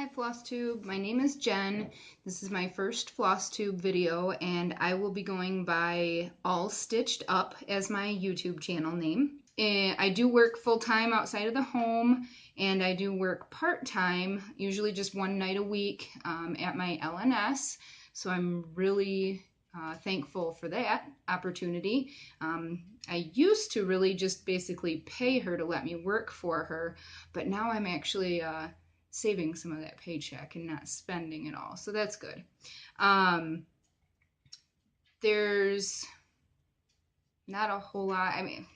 Hi Flosstube, my name is Jen. This is my first Flosstube video and I will be going by All Stitched Up as my YouTube channel name. I do work full-time outside of the home and I do work part-time, usually just one night a week at my LNS. So I'm really thankful for that opportunity. I used to really just basically pay her to let me work for her, but now I'm actually saving some of that paycheck and not spending it all. So that's good. There's not a whole lot. I mean,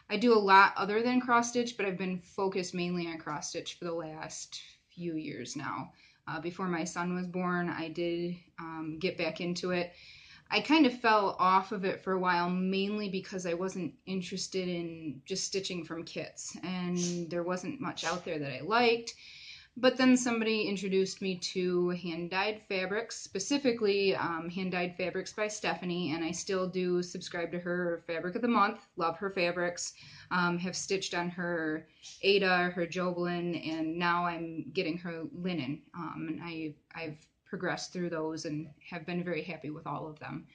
I do a lot other than cross stitch, but I've been focused mainly on cross stitch for the last few years now. Before my son was born, I did get back into it. I kind of fell off of it for a while, mainly because I wasn't interested in just stitching from kits, and there wasn't much out there that I liked. But then somebody introduced me to hand-dyed fabrics, specifically hand-dyed fabrics by Stephanie, and I still do subscribe to her fabric of the month. Love her fabrics. Have stitched on her Ada, her Joblin, and now I'm getting her linen. And I've progressed through those and have been very happy with all of them.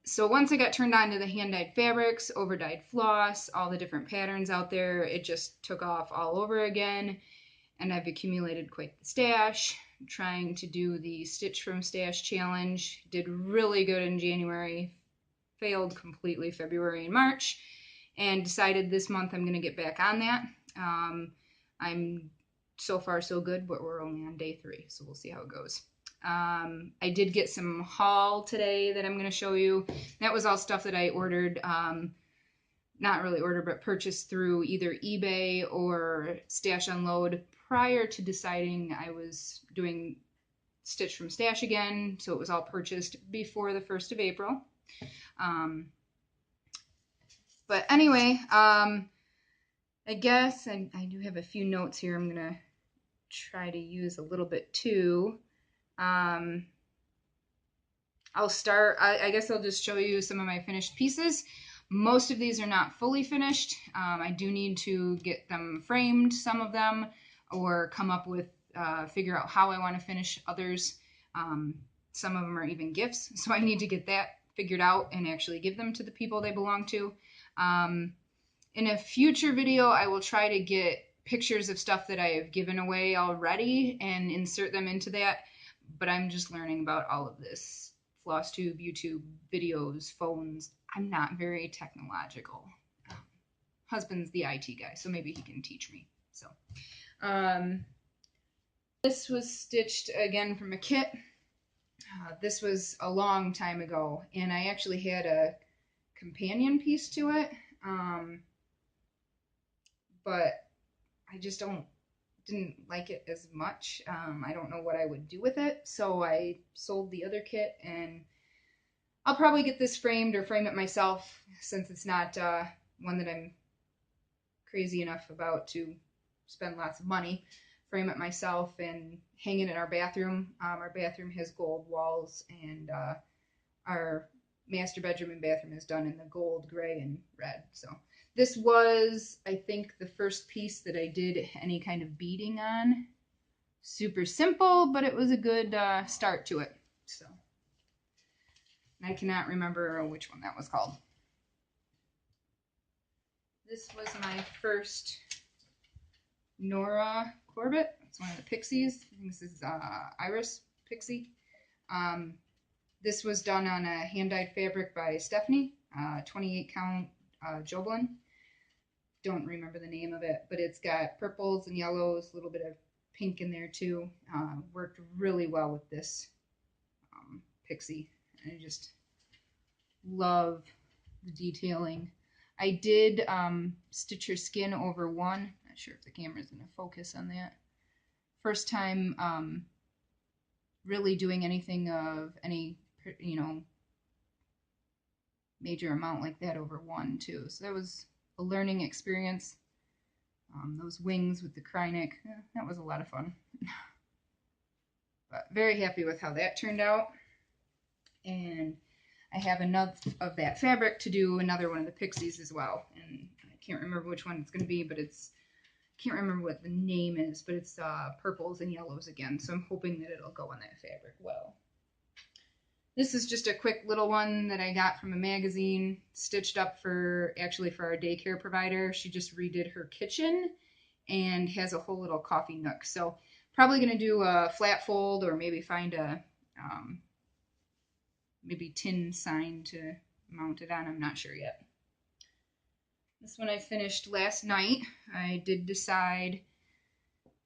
So once I got turned on to the hand-dyed fabrics, over-dyed floss, all the different patterns out there, it just took off all over again, and I've accumulated quite the stash. I'm trying to do the Stitch from Stash challenge. Did really good in January, failed completely February and March, and decided this month I'm going to get back on that. I'm so far so good, but we're only on day 3, so we'll see how it goes. I did get some haul today that I'm going to show you. That was all stuff that I ordered, not really ordered, but purchased through either eBay or Stash Unload prior to deciding I was doing Stitch from Stash again. So it was all purchased before the 1st of April. But anyway, I guess I do have a few notes here I'm going to try to use a little bit too. I'll start, I guess I'll just show you some of my finished pieces. Most of these are not fully finished. I do need to get them framed, some of them, or come up with, figure out how I want to finish others. Some of them are even gifts, so I need to get that figured out and actually give them to the people they belong to. In a future video, I will try to get pictures of stuff that I have given away already and insert them into that. But I'm just learning about all of this. Flosstube, YouTube, videos, phones. I'm not very technological. Husband's the IT guy, so maybe he can teach me. So, this was stitched again from a kit. This was a long time ago, and I actually had a companion piece to it. But I just didn't like it as much. I don't know what I would do with it, so I sold the other kit, and I'll probably get this framed or frame it myself since it's not one that I'm crazy enough about to spend lots of money. Frame it myself and hang it in our bathroom. Our bathroom has gold walls, and our master bedroom and bathroom is done in the gold, gray, and red. So this was, I think, the first piece that I did any kind of beading on. Super simple, but it was a good start to it. So, and I cannot remember which one that was called. This was my first Nora Corbett. It's one of the pixies. I think this is Iris Pixie. This was done on a hand-dyed fabric by Stephanie, 28 count Joblin. Don't remember the name of it, but it's got purples and yellows, a little bit of pink in there too. Worked really well with this pixie. I just love the detailing. I did stitch her skin over one. Not sure if the camera's going to focus on that. First time really doing anything of any, you know, major amount like that over one too. So that was a learning experience. Those wings with the Krynic, that was a lot of fun. But very happy with how that turned out. And I have enough of that fabric to do another one of the pixies as well. And I can't remember which one it's going to be, but it's can't remember what the name is, but it's purples and yellows again. So I'm hoping that it'll go on that fabric well. This is just a quick little one that I got from a magazine, stitched up for our daycare provider. She just redid her kitchen and has a whole little coffee nook. So probably going to do a flat fold or maybe find a maybe tin sign to mount it on. I'm not sure yet. This one I finished last night. I did decide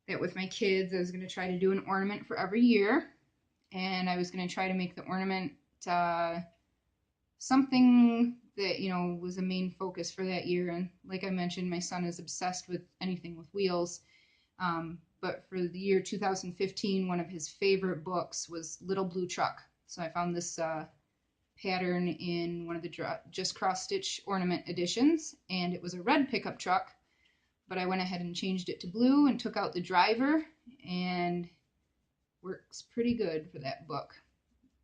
that with my kids I was going to try to do an ornament for every year. And I was going to try to make the ornament something that, you know, was a main focus for that year. And like I mentioned, my son is obsessed with anything with wheels. But for the year 2015, one of his favorite books was Little Blue Truck. So I found this pattern in one of the Just Cross Stitch ornament editions, and it was a red pickup truck, but I went ahead and changed it to blue and took out the driver, and works pretty good for that book.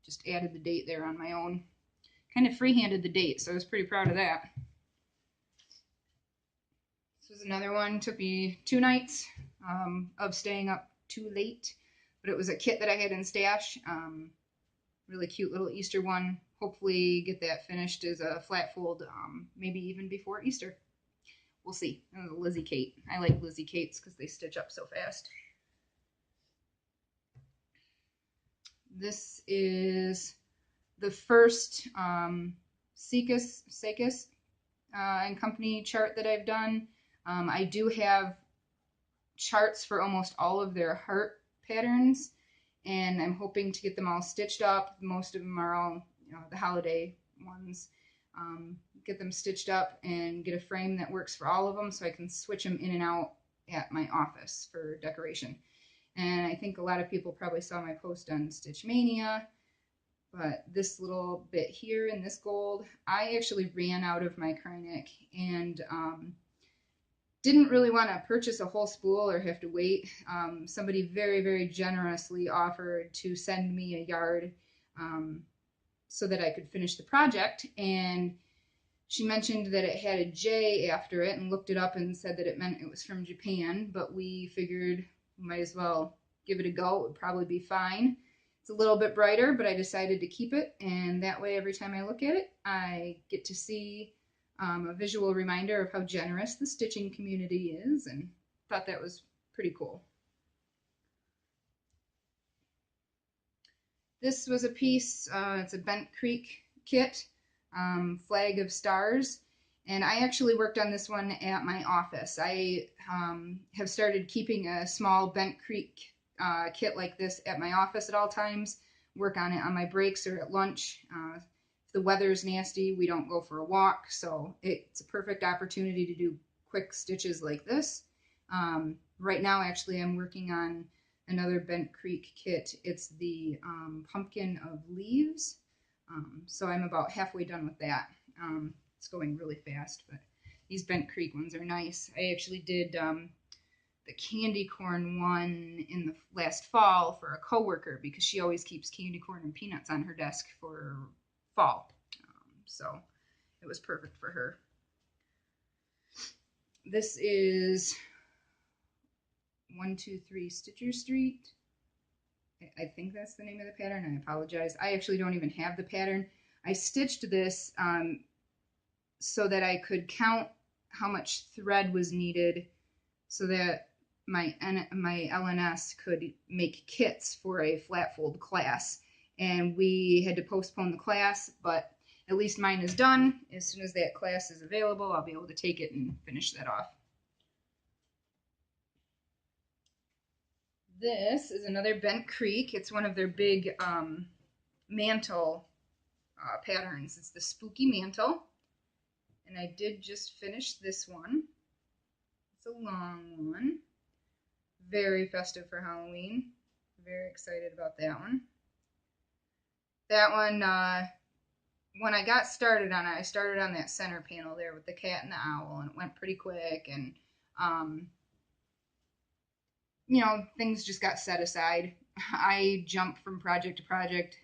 Just added the date there on my own. Kind of freehanded the date, so I was pretty proud of that. This was another one. Took me 2 nights of staying up too late, but it was a kit that I had in stash. Really cute little Easter one. Hopefully get that finished as a flat fold, maybe even before Easter. We'll see. Lizzie Kate. I like Lizzie Kates because they stitch up so fast. This is the first Sakis and Company chart that I've done. I do have charts for almost all of their heart patterns, and I'm hoping to get them all stitched up. Most of them are all, you know, the holiday ones. Get them stitched up and get a frame that works for all of them so I can switch them in and out at my office for decoration. And I think a lot of people probably saw my post on Stitch Mania, but this little bit here in this gold, I actually ran out of my Krynic and didn't really want to purchase a whole spool or have to wait. Somebody very, very generously offered to send me a yard so that I could finish the project. And she mentioned that it had a J after it and looked it up and said that it meant it was from Japan, but we figured we might as well give it a go. It would probably be fine. It's a little bit brighter, but I decided to keep it. And that way, every time I look at it, I get to see a visual reminder of how generous the stitching community is, and thought that was pretty cool. This was a piece, it's a Bent Creek kit, Flag of Stars, and I actually worked on this one at my office. I have started keeping a small Bent Creek kit like this at my office at all times, work on it on my breaks or at lunch. If the weather's nasty, we don't go for a walk, so it's a perfect opportunity to do quick stitches like this. Right now, actually, I'm working on another Bent Creek kit. It's the Pumpkin of Leaves, so I'm about halfway done with that. It's going really fast, but these Bent Creek ones are nice. I actually did the candy corn one in the last fall for a coworker because she always keeps candy corn and peanuts on her desk for fall. So it was perfect for her. This is 123 Stitcher Street. I think that's the name of the pattern. I apologize. I actually don't even have the pattern. I stitched this so that I could count how much thread was needed so that my LNS could make kits for a flat fold class. And we had to postpone the class, but at least mine is done. As soon as that class is available, I'll be able to take it and finish that off. This is another Bent Creek. It's one of their big mantle patterns. It's the Spooky Mantle. And I did just finish this one. It's a long one. Very festive for Halloween. Very excited about that one. That one, when I got started on it, I started on that center panel there with the cat and the owl, and it went pretty quick, and you know, things just got set aside. I jump from project to project.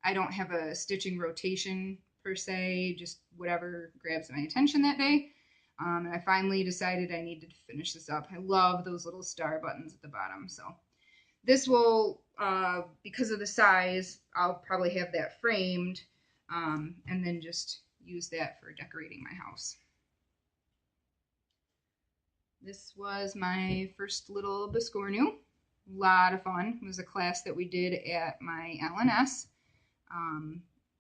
I don't have a stitching rotation per se, just whatever grabs my attention that day. And I finally decided I needed to finish this up. I love those little star buttons at the bottom. So this will, because of the size, I'll probably have that framed and then just use that for decorating my house. This was my first little Biscornu. A lot of fun. It was a class that we did at my LNS.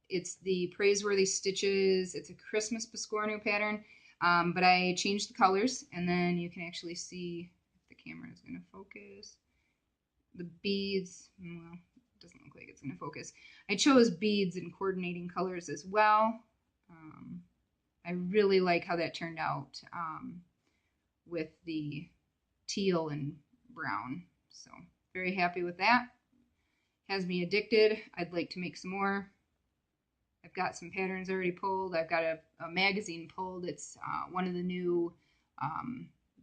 It's the Praiseworthy Stitches. It's a Christmas Biscornu pattern, but I changed the colors, and then you can actually see if the camera is going to focus. The beads, well, it doesn't look like it's going to focus. I chose beads in coordinating colors as well. I really like how that turned out with the teal and brown. So very happy with that. Has me addicted. I'd like to make some more. I've got some patterns already pulled. I've got a magazine pulled. It's one of the new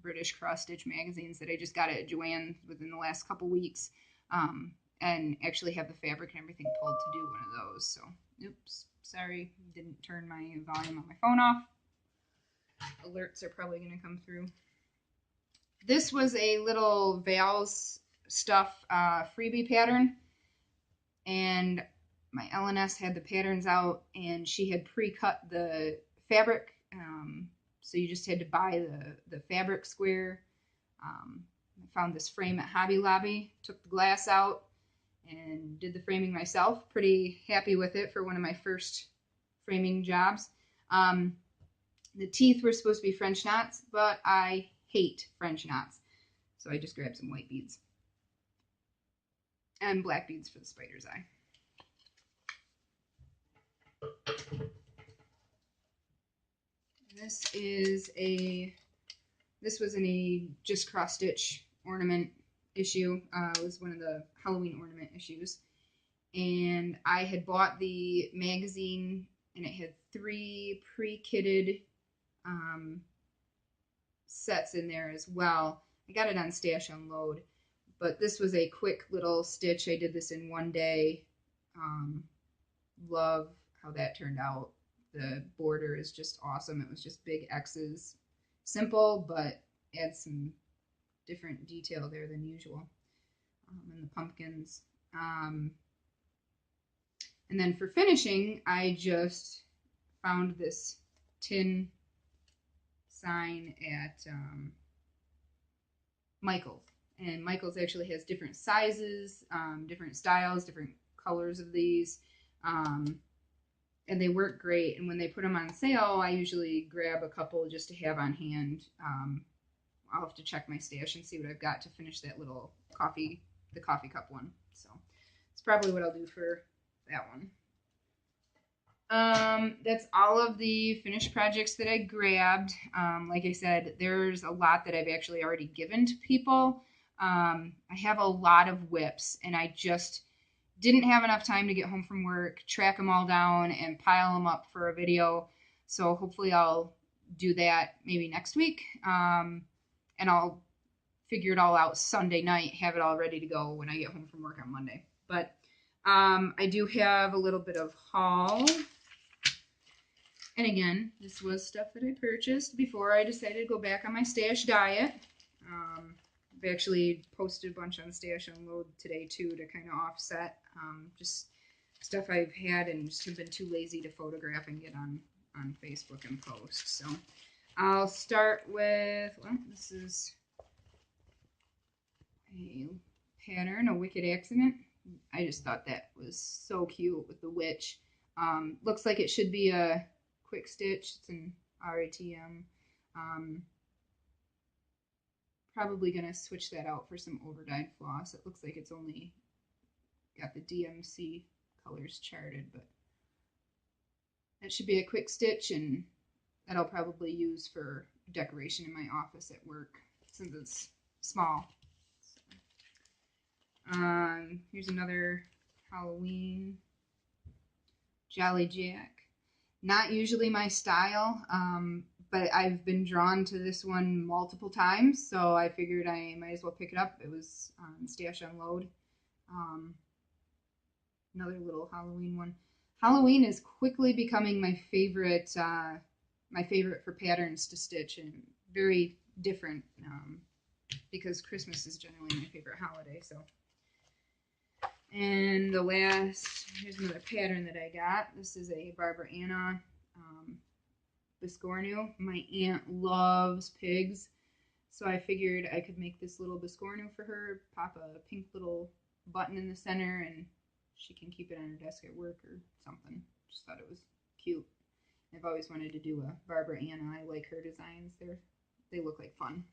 British cross stitch magazines that I just got at Joann within the last couple weeks, and actually have the fabric and everything pulled to do one of those. So, oops, sorry, didn't turn my volume on my phone off. Alerts are probably going to come through. This was a little Val's Stuff freebie pattern, and my LNS had the patterns out, and she had pre-cut the fabric, so you just had to buy the fabric square. I found this frame at Hobby Lobby, took the glass out, and did the framing myself. Pretty happy with it for one of my first framing jobs. The teeth were supposed to be French knots, but I hate French knots, so I just grabbed some white beads. And black beads for the spider's eye. This was in a just cross stitch ornament issue. It was one of the Halloween ornament issues. And I had bought the magazine, and it had 3 pre-kitted sets in there as well. I got it on Stash Unload, but this was a quick little stitch. I did this in one day. Love how that turned out. The border is just awesome. It was just big X's. Simple, but adds some different detail there than usual. And the pumpkins. And then for finishing, I just found this tin sign at Michael's. And Michael's actually has different sizes, different styles, different colors of these. And they work great. And when they put them on sale, I usually grab a couple just to have on hand. I'll have to check my stash and see what I've got to finish that little the coffee cup one. So it's probably what I'll do for that one. That's all of the finished projects that I grabbed. Like I said, there's a lot that I've actually already given to people. I have a lot of whips, and I just didn't have enough time to get home from work, track them all down, and pile them up for a video. So hopefully I'll do that maybe next week. And I'll figure it all out Sunday night, have it all ready to go when I get home from work on Monday. But I do have a little bit of haul. And again, this was stuff that I purchased before I decided to go back on my stash diet. I've actually posted a bunch on Stash Unload today too to kind of offset just stuff I've had and just have been too lazy to photograph and get on Facebook and post. So I'll start with, well, this is a pattern, a Wicked Accident. I just thought that was so cute with the witch. Looks like it should be a quick stitch. It's an RATM. Probably going to switch that out for some overdyed floss. It looks like it's only got the DMC colors charted, but that should be a quick stitch, and that I'll probably use for decoration in my office at work since it's small. So, here's another Halloween Jolly Jack. Not usually my style, but I've been drawn to this one multiple times, so I figured I might as well pick it up. It was on Stash Unload. Another little Halloween one. Halloween is quickly becoming my favorite my favorite for patterns to stitch, and very different because Christmas is generally my favorite holiday. So, and the last, here's another pattern that I got. This is a Barbara Anna Biscornu. My aunt loves pigs, so I figured I could make this little Biscornu for her, pop a pink little button in the center, and she can keep it on her desk at work or something. Just thought it was cute. I've always wanted to do a Barbara Anna. I like her designs. They look like fun.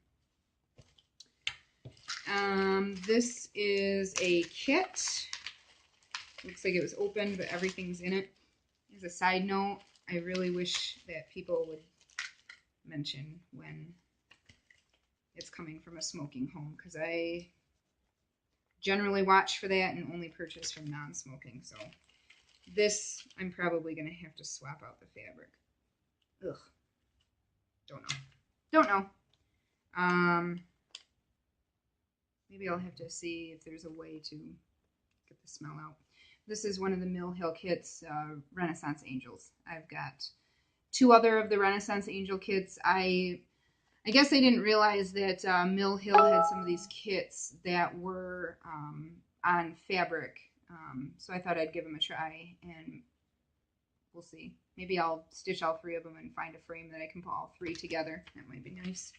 This is a kit. Looks like it was open, but everything's in it. As a side note, I really wish that people would mention when it's coming from a smoking home, because I generally watch for that and only purchase from non-smoking. So this, I'm probably going to have to swap out the fabric. Ugh. Don't know. Maybe I'll have to see if there's a way to get the smell out. This is one of the Mill Hill kits, Renaissance Angels. I've got 2 other of the Renaissance Angel kits. I guess I didn't realize that Mill Hill had some of these kits that were on fabric. So I thought I'd give them a try, and we'll see. Maybe I'll stitch all 3 of them and find a frame that I can put all 3 together. That might be nice.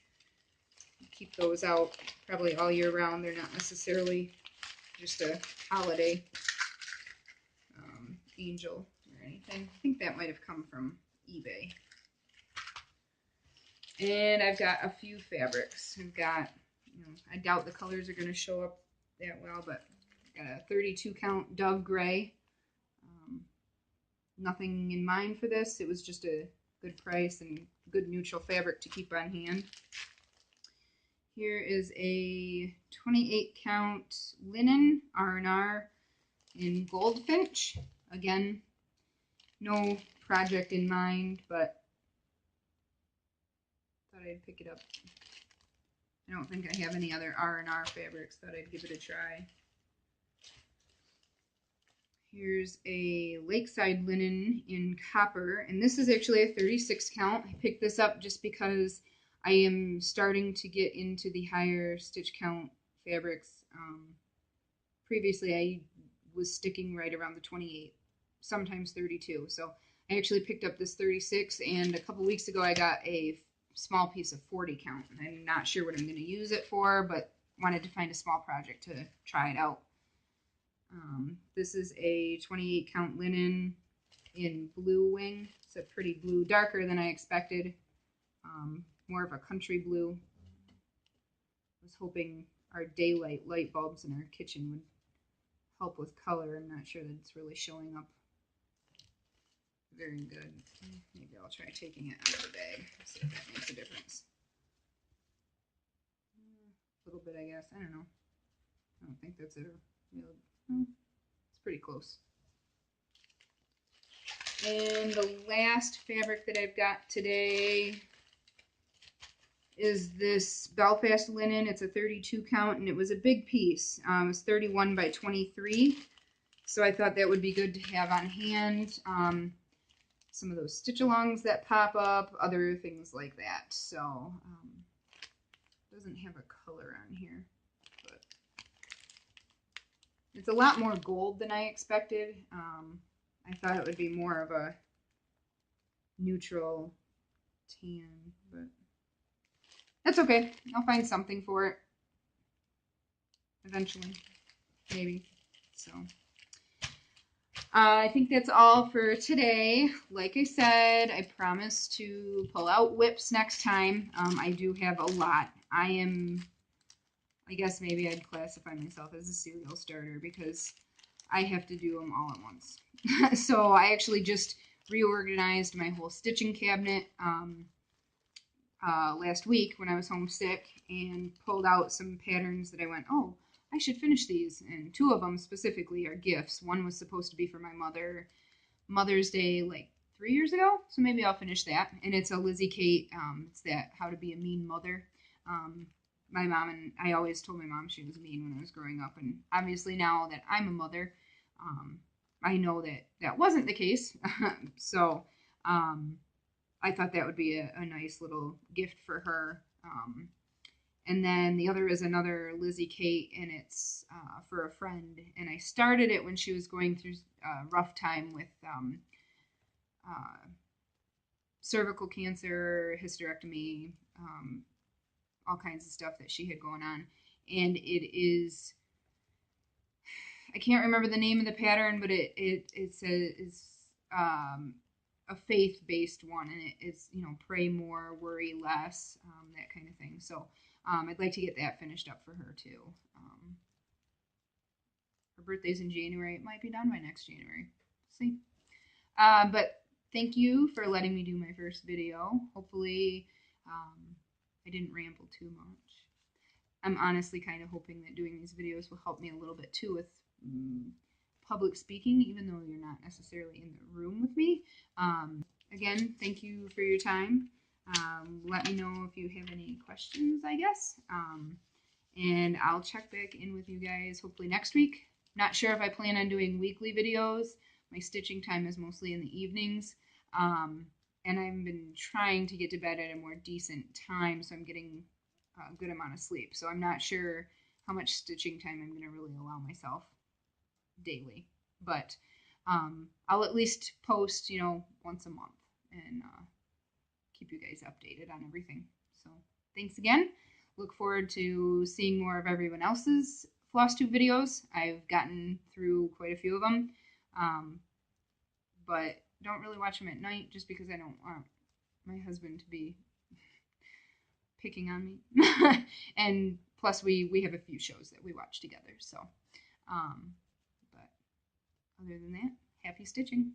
Keep those out probably all year round. They're not necessarily just a holiday angel or anything. I think that might have come from eBay. And I've got a few fabrics. I've got, I doubt the colors are going to show up that well, but I've got a 32 count Dove Gray. Nothing in mind for this. It was just a good price and good neutral fabric to keep on hand. Here is a 28 count linen R&R in Goldfinch. Again, no project in mind, but thought I'd pick it up. I don't think I have any other R&R fabrics. Thought I'd give it a try. Here's a Lakeside linen in copper, and this is actually a 36 count. I picked this up just because I am starting to get into the higher stitch count fabrics. Previously, I was sticking right around the 28, sometimes 32. So I actually picked up this 36, and a couple weeks ago I got a small piece of 40 count. I'm not sure what I'm going to use it for, but wanted to find a small project to try it out. This is a 28 count linen in Blue Wing. It's a pretty blue, darker than I expected. More of a country blue. I was hoping our daylight light bulbs in our kitchen would help with color. I'm not sure that it's really showing up very good. Maybe I'll try taking it out of the bag, see if that makes a difference. A little bit, I guess. I don't know. I don't think that's a real... It's pretty close. And the last fabric that I've got today is this Belfast linen. It's a 32 count, and it was a big piece. It was 31 by 23. So I thought that would be good to have on hand. Some of those stitch-alongs that pop up, other things like that. So, doesn't have a color on here, but it's a lot more gold than I expected. I thought it would be more of a neutral tan, but that's okay. I'll find something for it eventually, maybe. So I think that's all for today. Like I said, I promise to pull out whips next time. I do have a lot. I guess maybe I'd classify myself as a serial starter because I have to do them all at once. So I actually just reorganized my whole stitching cabinet last week when I was homesick and pulled out some patterns that I went, oh, I should finish these. And 2 of them specifically are gifts. One was supposed to be for my Mother's Day like 3 years ago. So maybe I'll finish that. And it's a Lizzie Kate. It's that How to Be a Mean Mother. My mom, and I always told my mom she was mean when I was growing up. And obviously now that I'm a mother, I know that that wasn't the case. So I thought that would be a nice little gift for her. And then the other is another Lizzie Kate, and it's for a friend. And I started it when she was going through a rough time with uh, cervical cancer, hysterectomy, all kinds of stuff that she had going on. And it is, I can't remember the name of the pattern, but it says it's a faith based one, and it's, you know, pray more, worry less, that kind of thing. So I'd like to get that finished up for her too. Her birthday's in January. It might be done by next January. See. But thank you for letting me do my first video. Hopefully, I didn't ramble too much. I'm honestly kind of hoping that doing these videos will help me a little bit too with public speaking, even though you're not necessarily in the room with me. Again, thank you for your time. Let me know if you have any questions, I guess. And I'll check back in with you guys hopefully next week. Not sure if I plan on doing weekly videos. My stitching time is mostly in the evenings. And I've been trying to get to bed at a more decent time, so I'm getting a good amount of sleep. So I'm not sure how much stitching time I'm going to really allow myself daily. But I'll at least post, you know, once a month and keep you guys updated on everything. So thanks again. Look forward to seeing more of everyone else's Flosstube videos. I've gotten through quite a few of them, but don't really watch them at night just because I don't want my husband to be picking on me. And plus we have a few shows that we watch together. So, but other than that, happy stitching.